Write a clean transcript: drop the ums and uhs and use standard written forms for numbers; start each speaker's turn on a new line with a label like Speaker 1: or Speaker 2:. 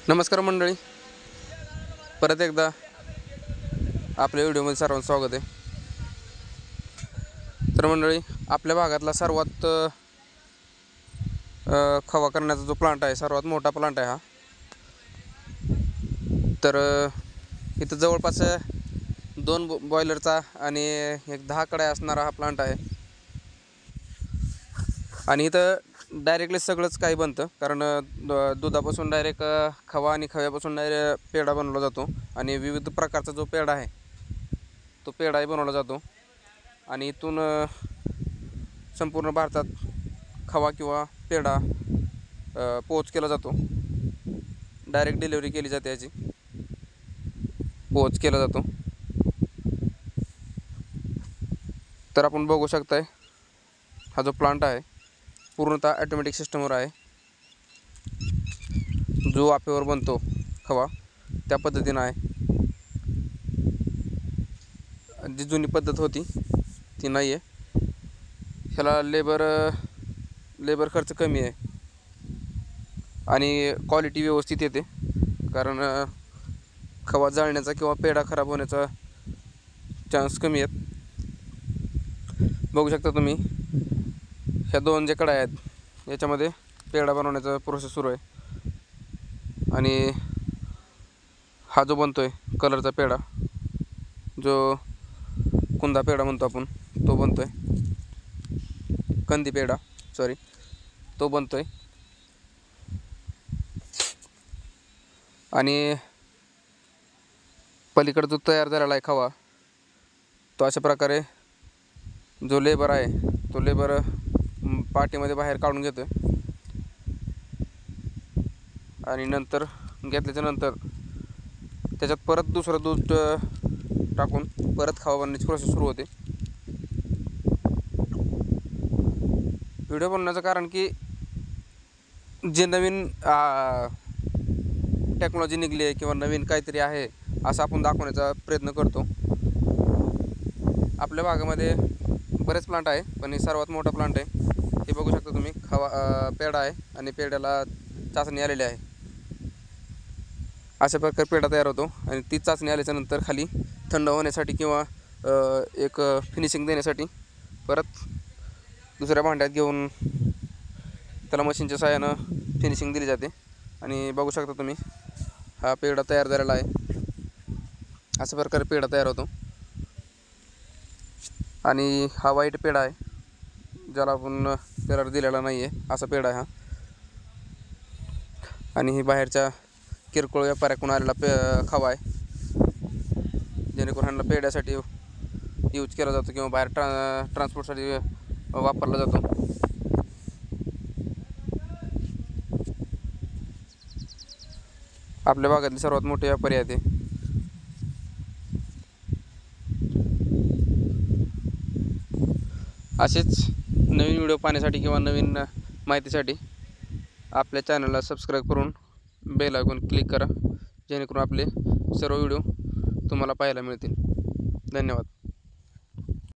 Speaker 1: नमस्कार मंडळी, परत एकदा आपल्या व्हिडिओमध्ये सर्वांचं स्वागत आहे. तर मंडळी, आपल्या भागातला सर्वात खवा करण्याचा जो प्लांट आहे, सर्वात मोठा प्लांट आहे हा. तर इथं जवळपास 2 बॉयलरचा आणि एक 10 कड्या असणारा हा प्लांट आहे. आणि इथं डायरेक्टली सगळंच काही बनतं, कारण दुधापासून डायरेक्ट खवा आणि खव्यापासून डायरेक्ट पेढा बनवला जातो. आणि विविध प्रकारचा जो पेढा आहे तो पेढाही बनवला जातो. आणि इथून संपूर्ण भारतात खवा किंवा पेढा पोच केला जातो. डायरेक्ट डिलिव्हरी केली जाते, याची पोच केला जातो. तर आपण बघू शकताय, हा जो प्लांट आहे पूर्णतः ॲटोमॅटिक सिस्टमवर आहे. जो वाफेवर बनतो खवा त्या पद्धतीनं आहे. जी जुनी पद्धत होती ती नाही आहे. ह्याला लेबर खर्च कमी आहे आणि क्वालिटी व्यवस्थित येते, कारण खवा जाळण्याचा किंवा पेढा खराब होण्याचा चान्स कमी आहेत. बघू शकता तुम्ही, ह्या 2 जे कड्या आहेत याच्यामध्ये पेढा बनवण्याचा प्रोसेस सुरू आहे. आणि हा जो बनतोय कलरचा पेढा, जो कुंदा पेढा म्हणतो आपण, तो बनतोय. कंदी पेढा, सॉरी, तो बनतोय. आणि पलीकडे जो तयार झालेला आहे खवा, तो अशा प्रकारे जो लेबर आहे तो लेबर पाटीमध्ये बाहेर काढून घेतोय. आणि नंतर घेतल्याच्या नंतर त्याच्यात परत दुसरं दूध टाकून परत खवा बनण्याची प्रोसेस सुरू होते. व्हिडिओ बनवण्याचं कारण की जे नवीन टेक्नॉलॉजी निघली आहे किंवा नवीन काहीतरी आहे असं आपण दाखवण्याचा प्रयत्न करतो. आपल्या भागामध्ये बरेच प्लांट आहे, पण हे सर्वात मोठा प्लांट आहे. हे बघू शकता तुम्ही, पेढा आहे आणि पेढ्याला चाचणी आलेली आहे. अशा प्रकारे पेढा तयार होतो. आणि ती चाचणी आल्याच्यानंतर खाली थंड होण्यासाठी किंवा एक फिनिशिंग देण्यासाठी परत दुसऱ्या भांड्यात घेऊन त्याला मशीनच्या साहाय्यानं फिनिशिंग दिली जाते. आणि बघू शकता तुम्ही, हा पेढा तयार झालेला आहे. अशा प्रकारे पेढा तयार होतो. आणि हा व्हाईट पेढा आहे, ज्याला आपण कलर दिलेला नाही आहे, असा पेढा आहे हा. आणि ही बाहेरच्या किरकोळ व्यापाऱ्याकडून आलेला खवा आहे, जेणेकरून ह्यांना पेढ्यासाठी यूज केला जातो किंवा बाहेर ट्रान्सपोर्टसाठी वापरला जातो. आपल्या भागातली सर्वात मोठे व्यापारी आहे ते. असेच नवीन व्हिडिओ पाहण्यासाठी किंवा नवीन माहितीसाठी आपल्या चॅनलला सबस्क्राईब करून बेल आयकॉन क्लिक करा, जेणेकरून आपले सर्व व्हिडिओ तुम्हाला पाहायला मिळतील. धन्यवाद.